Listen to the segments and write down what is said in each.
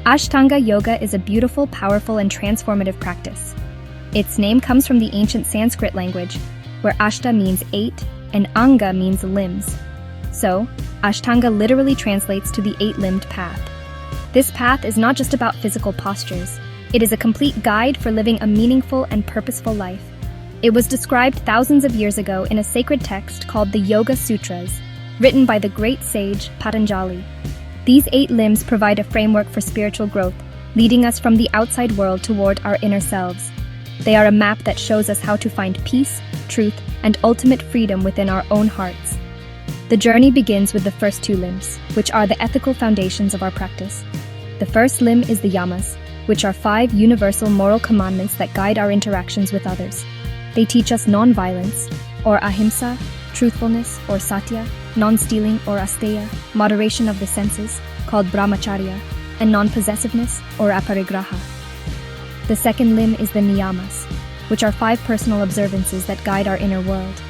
Ashtanga yoga is a beautiful, powerful, and transformative practice. Its name comes from the ancient Sanskrit language, where ashta means 8 and anga means limbs. So, Ashtanga literally translates to the 8-limbed path. This path is not just about physical postures. It is a complete guide for living a meaningful and purposeful life. It was described thousands of years ago in a sacred text called the Yoga Sutras, written by the great sage Patanjali. These 8 limbs provide a framework for spiritual growth, leading us from the outside world toward our inner selves. They are a map that shows us how to find peace, truth, and ultimate freedom within our own hearts. The journey begins with the first 2 limbs, which are the ethical foundations of our practice. The first limb is the yamas, which are 5 universal moral commandments that guide our interactions with others. They teach us non-violence, or ahimsa, truthfulness, or satya, non-stealing, or asteya, moderation of the senses, called brahmacharya, and non-possessiveness, or aparigraha. The second limb is the niyamas, which are 5 personal observances that guide our inner world.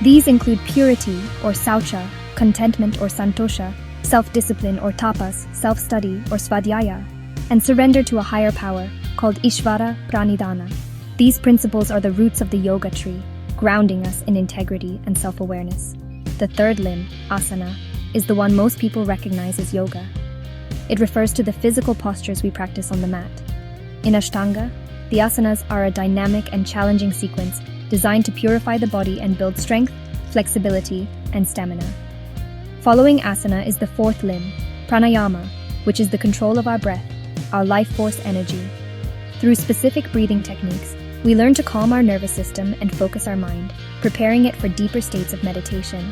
These include purity, or saucha, contentment, or santosha, self-discipline, or tapas, self-study, or svadhyaya, and surrender to a higher power, called ishvara pranidhana. These principles are the roots of the yoga tree, grounding us in integrity and self-awareness. The third limb, asana, is the one most people recognize as yoga. It refers to the physical postures we practice on the mat. In Ashtanga, the asanas are a dynamic and challenging sequence designed to purify the body and build strength, flexibility, and stamina. Following asana is the fourth limb, pranayama, which is the control of our breath, our life force energy. Through specific breathing techniques, we learn to calm our nervous system and focus our mind, preparing it for deeper states of meditation.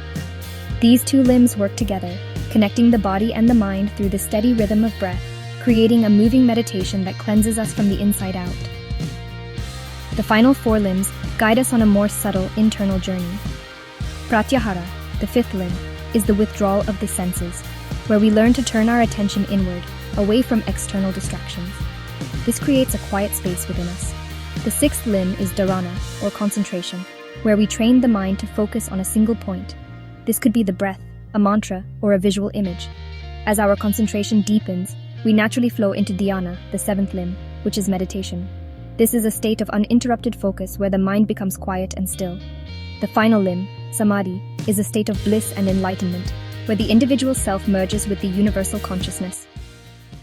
These 2 limbs work together, connecting the body and the mind through the steady rhythm of breath, creating a moving meditation that cleanses us from the inside out. The final 4 limbs guide us on a more subtle internal journey. Pratyahara, the 5th limb, is the withdrawal of the senses, where we learn to turn our attention inward, away from external distractions. This creates a quiet space within us. The 6th limb is dharana, or concentration, where we train the mind to focus on a single point. This could be the breath, a mantra, or a visual image. As our concentration deepens, we naturally flow into dhyana, the 7th limb, which is meditation. This is a state of uninterrupted focus where the mind becomes quiet and still. The final limb, samadhi, is a state of bliss and enlightenment, where the individual self merges with the universal consciousness.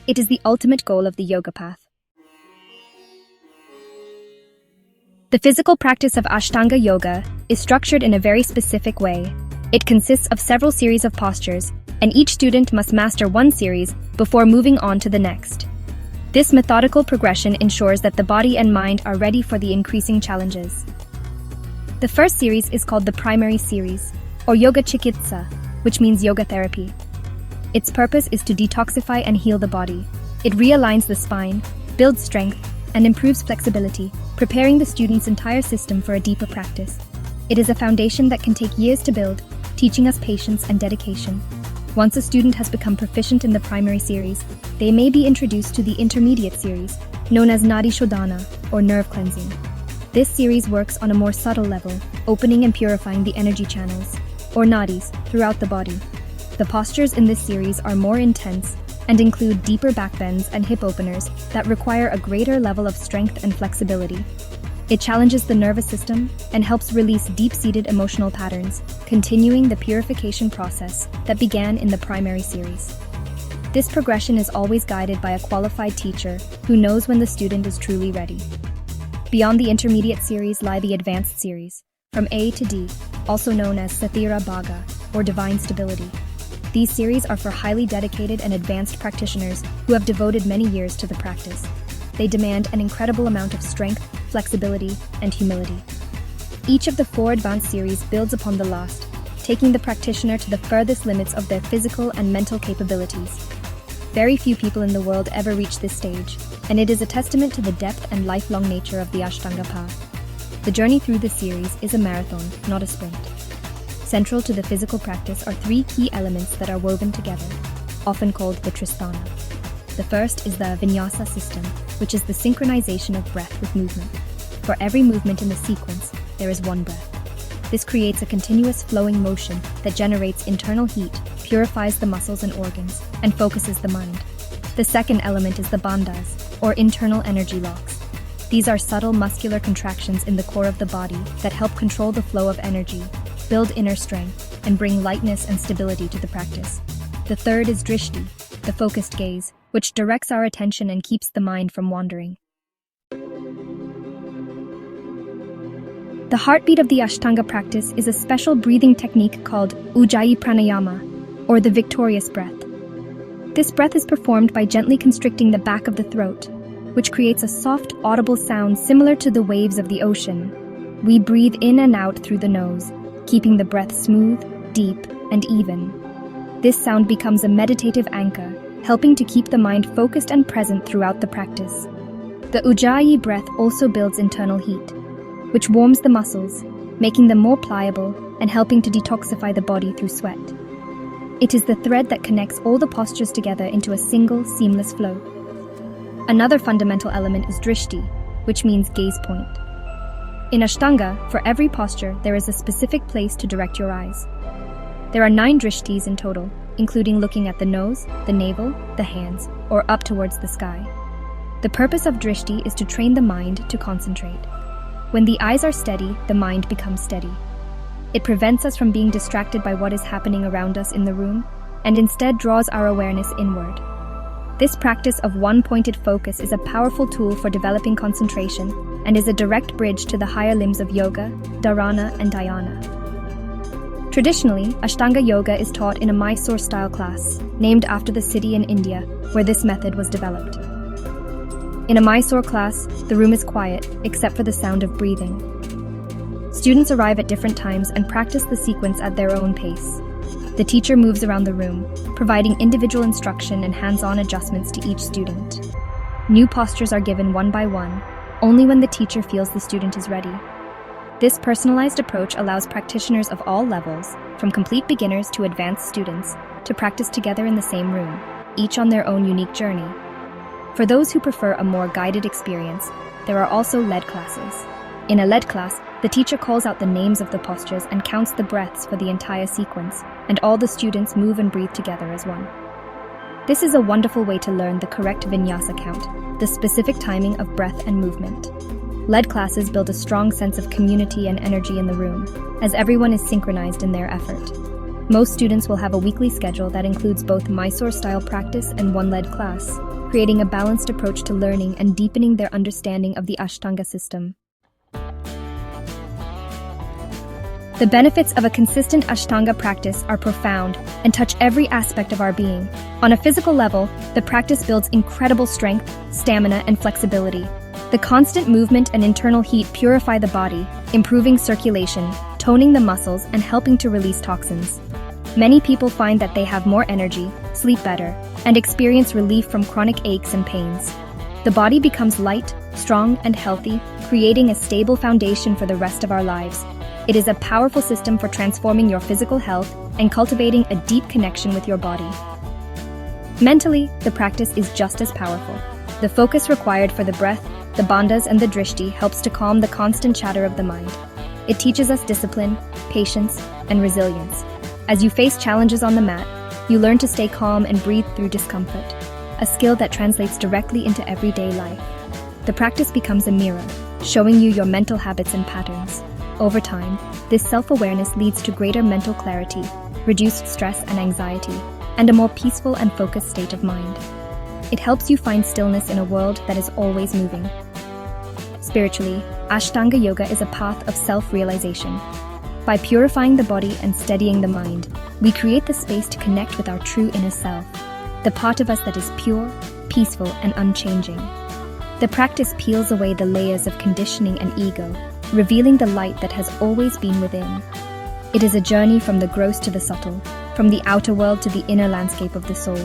It is the ultimate goal of the yoga path. The physical practice of Ashtanga yoga is structured in a very specific way. It consists of several series of postures, and each student must master one series before moving on to the next. This methodical progression ensures that the body and mind are ready for the increasing challenges. The first series is called the primary series, or yoga chikitsa, which means yoga therapy. Its purpose is to detoxify and heal the body. It realigns the spine, builds strength, and improves flexibility, preparing the student's entire system for a deeper practice. It is a foundation that can take years to build, teaching us patience and dedication. Once a student has become proficient in the primary series, they may be introduced to the intermediate series, known as Nadi Shodhana, or nerve cleansing. This series works on a more subtle level, opening and purifying the energy channels, or nadis, throughout the body. The postures in this series are more intense and include deeper backbends and hip openers that require a greater level of strength and flexibility. It challenges the nervous system and helps release deep-seated emotional patterns, continuing the purification process that began in the primary series. This progression is always guided by a qualified teacher who knows when the student is truly ready. Beyond the intermediate series lie the advanced series, from A to D, also known as Sathira Bhaga, or Divine Stability. These series are for highly dedicated and advanced practitioners who have devoted many years to the practice. They demand an incredible amount of strength, flexibility, and humility. Each of the 4 advanced series builds upon the last, taking the practitioner to the furthest limits of their physical and mental capabilities. Very few people in the world ever reach this stage, and it is a testament to the depth and lifelong nature of the Ashtanga path. The journey through this series is a marathon, not a sprint. Central to the physical practice are 3 key elements that are woven together, often called the Tristana. The first is the Vinyasa system, which is the synchronization of breath with movement. For every movement in the sequence, there is one breath. This creates a continuous flowing motion that generates internal heat, purifies the muscles and organs, and focuses the mind. The second element is the bandhas, or internal energy locks. These are subtle muscular contractions in the core of the body that help control the flow of energy, build inner strength, and bring lightness and stability to the practice. The third is drishti, the focused gaze, which directs our attention and keeps the mind from wandering. The heartbeat of the Ashtanga practice is a special breathing technique called Ujjayi Pranayama, or the victorious breath. This breath is performed by gently constricting the back of the throat, which creates a soft, audible sound similar to the waves of the ocean. We breathe in and out through the nose, keeping the breath smooth, deep, and even. This sound becomes a meditative anchor, helping to keep the mind focused and present throughout the practice. The Ujjayi breath also builds internal heat, which warms the muscles, making them more pliable and helping to detoxify the body through sweat. It is the thread that connects all the postures together into a single, seamless flow. Another fundamental element is drishti, which means gaze point. In Ashtanga, for every posture, there is a specific place to direct your eyes. There are 9 drishtis in total, including looking at the nose, the navel, the hands, or up towards the sky. The purpose of drishti is to train the mind to concentrate. When the eyes are steady, the mind becomes steady. It prevents us from being distracted by what is happening around us in the room, and instead draws our awareness inward. This practice of one-pointed focus is a powerful tool for developing concentration and is a direct bridge to the higher limbs of yoga, dharana, and dhyana. Traditionally, Ashtanga Yoga is taught in a Mysore-style class, named after the city in India where this method was developed. In a Mysore class, the room is quiet, except for the sound of breathing. Students arrive at different times and practice the sequence at their own pace. The teacher moves around the room, providing individual instruction and hands-on adjustments to each student. New postures are given one by one, only when the teacher feels the student is ready. This personalized approach allows practitioners of all levels, from complete beginners to advanced students, to practice together in the same room, each on their own unique journey. For those who prefer a more guided experience, there are also lead classes. In a lead class, the teacher calls out the names of the postures and counts the breaths for the entire sequence, and all the students move and breathe together as one. This is a wonderful way to learn the correct vinyasa count, the specific timing of breath and movement. Lead classes build a strong sense of community and energy in the room, as everyone is synchronized in their effort. Most students will have a weekly schedule that includes both Mysore-style practice and one lead class, creating a balanced approach to learning and deepening their understanding of the Ashtanga system. The benefits of a consistent Ashtanga practice are profound and touch every aspect of our being. On a physical level, the practice builds incredible strength, stamina, and flexibility. The constant movement and internal heat purify the body, improving circulation, toning the muscles, and helping to release toxins. Many people find that they have more energy, sleep better, and experience relief from chronic aches and pains. The body becomes light, strong, and healthy, creating a stable foundation for the rest of our lives. It is a powerful system for transforming your physical health and cultivating a deep connection with your body. Mentally, the practice is just as powerful. The focus required for the breath, the bandhas, and the drishti helps to calm the constant chatter of the mind. It teaches us discipline, patience, and resilience. As you face challenges on the mat, you learn to stay calm and breathe through discomfort, a skill that translates directly into everyday life. The practice becomes a mirror, showing you your mental habits and patterns. Over time, this self-awareness leads to greater mental clarity, reduced stress and anxiety, and a more peaceful and focused state of mind. It helps you find stillness in a world that is always moving. Spiritually, Ashtanga Yoga is a path of self-realization. By purifying the body and steadying the mind, we create the space to connect with our true inner self, the part of us that is pure, peaceful, and unchanging. The practice peels away the layers of conditioning and ego, revealing the light that has always been within. It is a journey from the gross to the subtle, from the outer world to the inner landscape of the soul.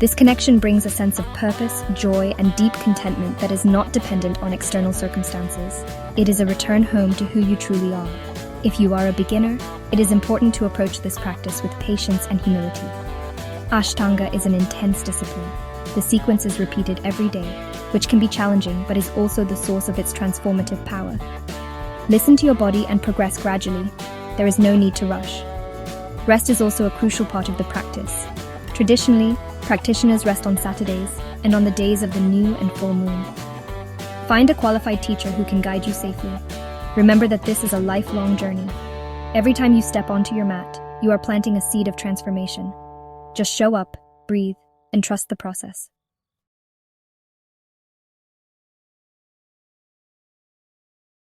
This connection brings a sense of purpose, joy, and deep contentment that is not dependent on external circumstances. It is a return home to who you truly are. If you are a beginner, it is important to approach this practice with patience and humility. Ashtanga is an intense discipline. The sequence is repeated every day, which can be challenging but is also the source of its transformative power. Listen to your body and progress gradually. There is no need to rush. Rest is also a crucial part of the practice. Traditionally, Practitioners rest on Saturdays and on the days of the new and full moon. Find a qualified teacher who can guide you safely. Remember that this is a lifelong journey. Every time you step onto your mat, you are planting a seed of transformation. Just show up, breathe, and trust the process.